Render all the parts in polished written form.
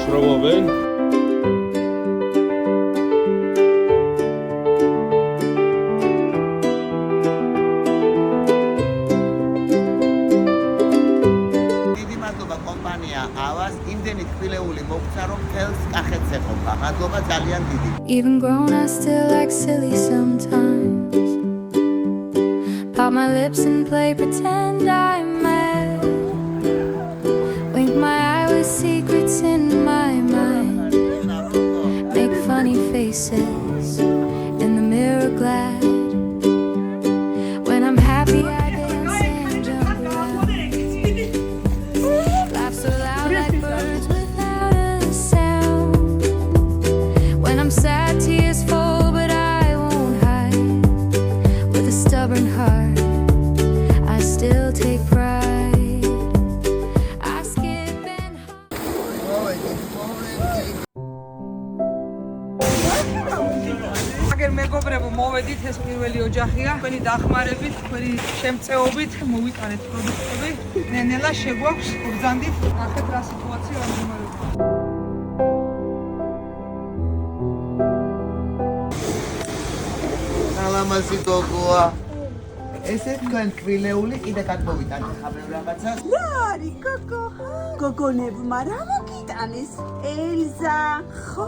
ხრობობენ. Even grown, I still act silly sometimes. Pop my lips and play pretend I'm mad. Wink my eye with secrets in my mind. Make funny faces in the mirror glad. When I'm happy, I dance and jump around. Laugh so loud like birds without a sound. When I'm sad, tears fall, but I won't hide. With a stubborn heart, I still take pride. I skip and აგერ მეგობრებო, მოვედით, ეს პირველი ოჯახია. თქვენი დახმარებით, თქვენი შემწეობით მოვიტანეთ პროდუქტები. ნენელა შეგვაქვს, ბრძანდით. ახეთ რა სიტუაცია ამგვარია. სალამასი გოგოა. ესე თქვენ კვილეული კიდე გადმოვიტანეთ ხაბევ რაღაცას. რა არის გოგო? გოგონებმა რა მოგიტანეს? ელზა, ხო?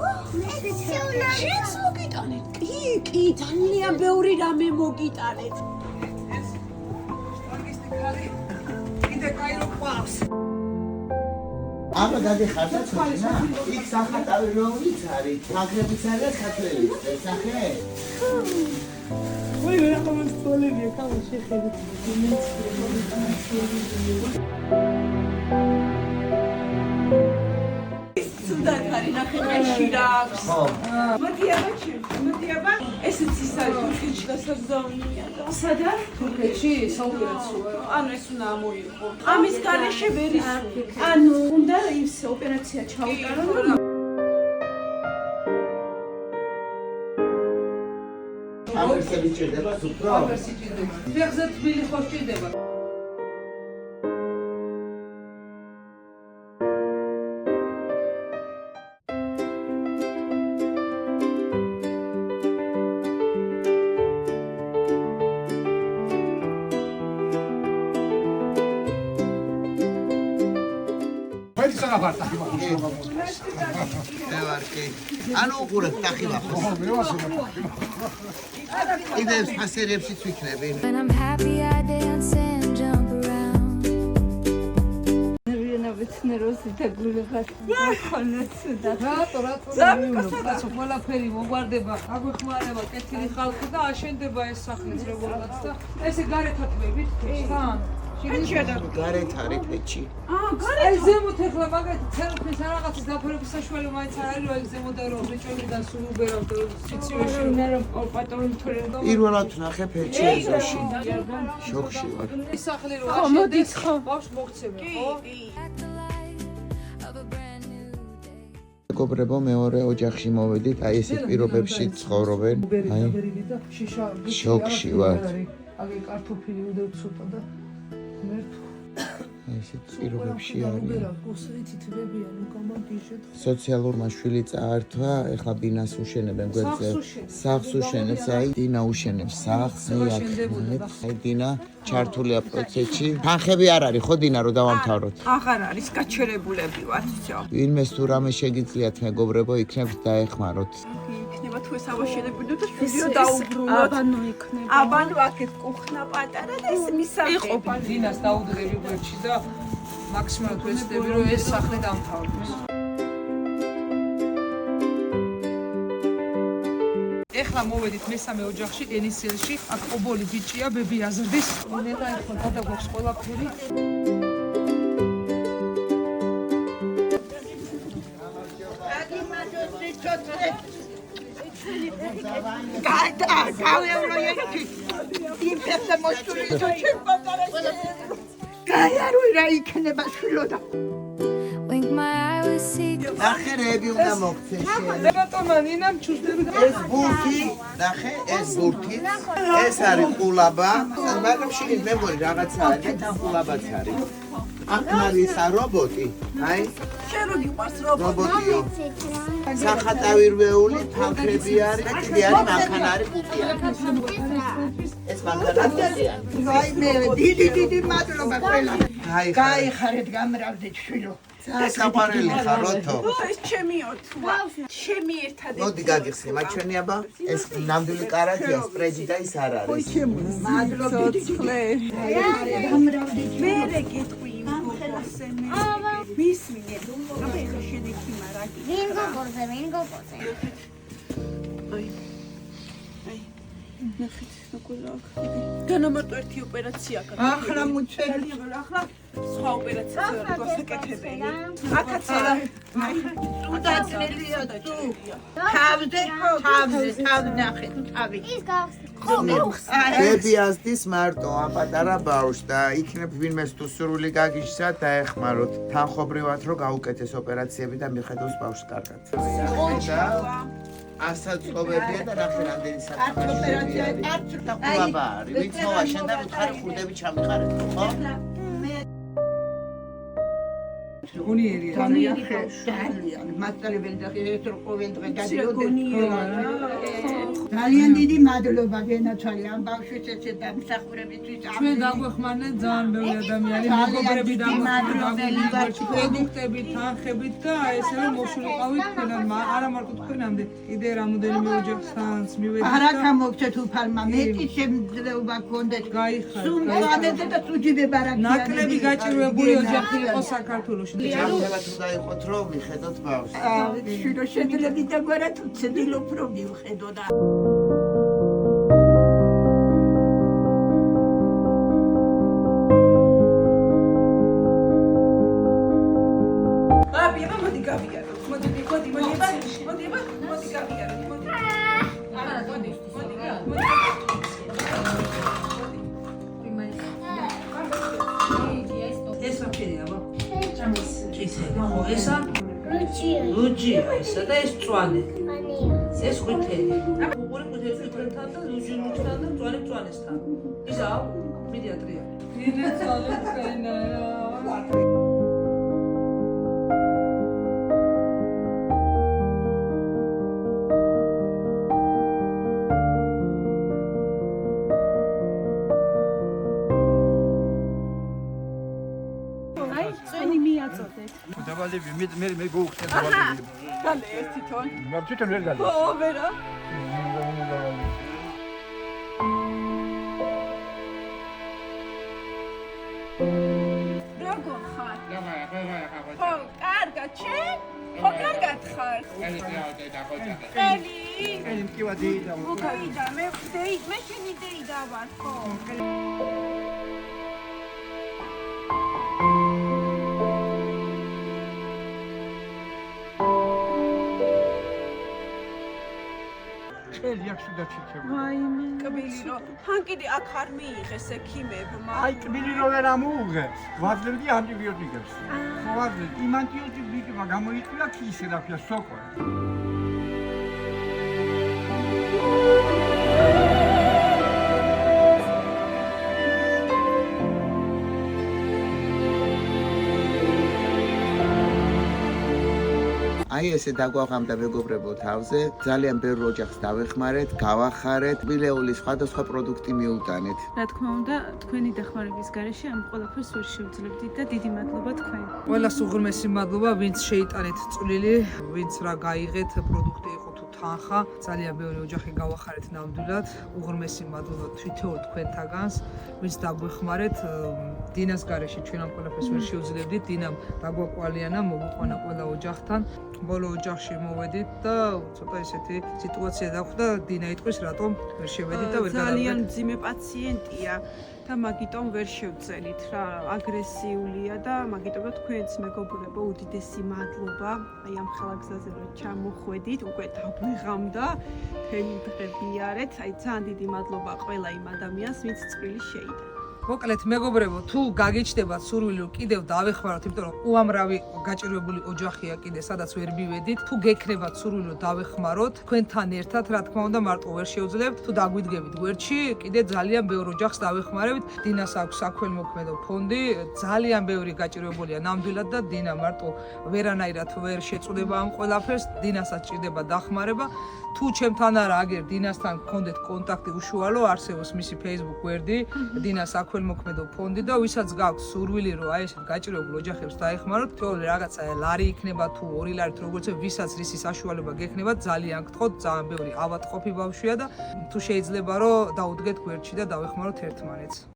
შენს მოგიტანეთ? კი, ძალიან ბევრი რამე მოგიტანეთ. ეს სტრანგისტი ხალი. კიდე კაი რო ყავს. აბა გადიხარ და ცოტა. იქ სახატავი რომლიც არის? აგრებიც არის ხათველიც, სახე? ვაი, რა მომწოლებია, კამა შეხედეთ. სუდან არის ნახევარში რა აქვს. მოდი აბა, ესეც ის არის თურქეთში და საზავნია და სადა? თურქეთში საოპერაციო. ანუ ეს უნდა ამოიღო. ამის გარეშე ვერ ისურვო. ანუ უნდა ის ოპერაცია ჩაუტარო და ამერსები ჭირდება უფრო? ამერსი ჭირდება. ფეხზე თბილი ხო ჭირდება. ანუ უყურებ ტახილახოს. კიდე ფასერებშიც ვიქნები. when I'm happy, I dance and jump around. რატო ყველაფერი მოგვარდება, აგვეხმარება კეთილი ხალხი და აშენდება ეს სახლიც როგორღაც და ესე გარეთ ათმებით თან. გარეთ არის პეჩი. აი ზემოთ ეხლა მაგათი ცერფის რაღაცის დაფარების საშუალება მაინც არ არის, აი ზემოდან რომ ბიჭებიდან სულ უბერავ და სიცივეში მე რომ პატრონი თორემ პირველად ვნახე პეჩი ეზოში. შოქში ვარ. ის სახლი რო აშენდეს, ბავშვს მოგცემენ, ხო? Of a brand new day. მეგობრებო, მეორე ოჯახში მოვედით, აი ესეთ პირობებში ცხოვრობენ. აი შოქში ვარ. აგე კარტოფილი უდევ ცოტა და ესეთ პირობებში არის. სოციალურმა შვილი წაართვა, ეხლა ბინას უშენებენ გვერდზე. სახლს უშენებს, აი დინა უშენებს სახლს, აი დინა ჩართულია პროცესში. თანხები არ არის ხო დინა რომ დავამთავროთ? აღარ არის, გაჩერებულები ვართ, всё. ვინმეს თუ რამე შეგიძლიათ მეგობრებო, იქნებ დაეხმაროთ. იქნება თუ ეს ავაშენებინო და შვილიო დაუბრუნოთ. აბანო იქნება. აბანო აქეთ კუხნა პატარა და ეს მისაღები. იყოფა დინას დაუდგები გვერდში და მაქსიმალურად ვეცდები რომ ეს სახლი დამთავრდეს. ეხლა მოვედით მესამე ოჯახში, ენისელში, აქ ობოლი ბიჭია, ბები აზრდის. ნელა ეხლა გადაგვაქვს ყველაფერი. Wink my eye with secrets. ნახერები უნდა მოგცეს შენ. ბატონო ნინამ ჩუსტები ეს ბურთი, ნახე, ეს ბურთი. ეს არის ყულაბა, მაგრამ შიგნით მე მგონი რაღაცა არის და თან ყულაბაც არის. აქ არის რობოტი. აი, შენ რო გიყვარს რობოტი. რობოტიო. სახატავირვეული თანხები არის და კიდე არის მანქანა არის კუპია. ეს მანქანა კუპია. აი მე დიდი მადლობა ყველა. გაიხარეთ. გაიხარეთ გამრავდეთ შვილო. საყვარელი ხაროთო. ეს ჩემი ოთვა. ჩემი ერთადერთი. მოდი გაგიხსნი, მათ ჩვენი აბა ეს ნამდვილი კარათია, სპრეჯი და ის არ არის. მადლობა დიდი. მე გეტყვი იმ გოგოსე მე. მის მინე. აბა ეხა შედექი მარაგი. ვინ გოგოზე. ნახეთ, როგორ განამარტო ერთი ოპერაცია გაქვს. ახლა მუჩელი. ახლა სხვა ოპერაცია გასაკეთებელი. აქაც არა. უდაძლელია თუ. თავზე ნახეთ, თავი. ის გახსნა. ბები ასდის მარტო ამ პატარა ბავშვს და იქნებ ვინმე თუ სრული გაგიჟსა დაეხმაროთ. თანხობრივად რომ გაუკეთეს ოპერაციები და მიხედოს ბავშვს კარგად. ასაწყობებია და ნახე რამდენი ოპერაცია არ და ყურაბა არის. ვიცოა შენ და უთხარი ხურდები ჩამიყარეთ, ხო? გონიერია. ძალიან მასწავლებელი და ეს რო ყოველ დღე გადიოდეს. ძალიან დიდი მადლობა გენაცვალე ამ ბავშვის ესე დამსახურებისთვის. ჩვენ დაგვეხმარნენ ძალიან ბევრი ადამიანი, მეგობრები მადლობელი ვართ პროდუქტებით, თანხებით და ესე რომ მოშულიყავით თქვენამ, არა მარტო თქვენამდე, კიდე რამოდენიმე ოჯახს მივედით. არა გამოგცეთ უფალმა, მეტი შემძლეობა გქონდეთ. გაიხარეთ. სულ მოვანეთ და სუჯიბება რა გია. ნაკლები გაჭირვებული ოჯახი იყო საქართველოში. ჯანმრთელად უნდა იყოთ რომ მიხედოთ ბავშვს. შვილო შედლები და გვარა თუ ცდილობ რომ მივხედო და აბიება მოდი გავიაროთ. მოდი გავიაროთ. ეს ვაფშეა აბა ისე ხო ესა ლუჯია ესა და ეს წვანე ეს ყვითელი უყური ყვითელთან და ლუჯთან და წვანესთან ისა პედიატრია დიდი ძალე წენა. დავალები მე გოუხსენ დავალები. გალე ერთი თონ. მე თვითონ ვერ გალე. ო ვერა. როგორ ხარ? ხო, კარგად შენ? ხო, კარგად ხარ. ელი. ელი მკივა დეიდა. უკაიდა მე შენი დეიდა ვარ, ხო. ელი აქ და ჩიქება. ვაიმე. კბილი რო. თან კიდე აქ არ მიიღეს ექიმებმა. აი კბილი რო ვერ ამოუღე. ვაძლევდი ანტიბიოტიკებს. ხო ვაძლევდი. იმ ანტიბიოტიკებმა გამოიყურა ქისი რა ქვია სოკო. აი ესე დაგვაღამდა მეგობრებო თავზე, ძალიან ბევრ ოჯახს დავეხმარეთ, გავახარეთ, მილეულის სხვადასხვა პროდუქტი მიუტანეთ. რა თქმა უნდა, თქვენი დახმარების გარეშე ამ ყველაფერს ვერ შევძლებდით და დიდი მადლობა თქვენ. ყველას უღრმესი მადლობა, ვინც შეიტანეთ წვლილი, ვინც რა გაიღეთ, პროდუქტი იყო თუ თანხა, ძალიან ბევრი ოჯახი გავახარეთ ნამდვილად. უღრმესი მადლობა თვითონ თქვენთაგანს, ვინც დაგვეხმარეთ. დინას გარეშე ჩვენ ამ ყველაფერს ვერ შევძლებდით, დინამ დაგვაკვალიანა, მოგვიყვანა ყველა ოჯახთან. ბოლო ოჯახში მოვედით და ცოტა ესეთი სიტუაცია დახვდა, დინა იტყვის რატომ ვერ შევედით და ვერ გადავედით. ძალიან მძიმე პაციენტია და მაგიტომ ვერ შევწელით რა, აგრესიულია და მაგიტომ თქვენს მეგობრებო უდიდესი მადლობა. აი ამ ხელაგზაზე რომ ჩამოხვედით, უკვე დაგვეღამდა, თემი დღე ვიარეთ. აი ძალიან დიდი მადლობა ყველა იმ ადამიანს, ვინც წვრილი შეიტანა. მოკლედ მეგობრებო, თუ გაგიჩნდებათ სურვილი რომ კიდევ დავეხმაროთ, იმიტომ რომ უამრავი გაჭირვებული ოჯახია კიდე, სადაც ვერ მივედით. თუ გექნებათ სურვილი რომ დავეხმაროთ, თქვენთან ერთად, რა თქმა უნდა, მარტო ვერ შევძლებთ. თუ დაგვიდგებით გვერდში, კიდე ძალიან ბევრ ოჯახს დავეხმარებით. დინას აქვს საქველმოქმედო ფონდი, ძალიან ბევრი გაჭირვებულია ნამდვილად და დინა მარტო ვერანაირად ვერ შეწუდება ამ ყველაფერს. დინასაც ჭირდება დახმარება. თუ ჩემთან არა აგერ დინასთან გქონდეთ კონტაქტი უშუალო, არსებობს მისი Facebook გვერდი, დინას საქველმოქმედო ფონდი და ვისაც გაქვს სურვილი რომ აი ესეთ გაჭირვებულ ოჯახებს დაეხმაროთ, თორე რაღაცა ლარი იქნება თუ 2 ლარით როგორც ვისაც რისი საშუალება გექნება, ძალიან გთხოვთ, ძალიან ბევრი ავადმყოფი ბავშვია და თუ შეიძლება რომ დაუდგეთ გვერდში და დავეხმაროთ ერთმანეთს.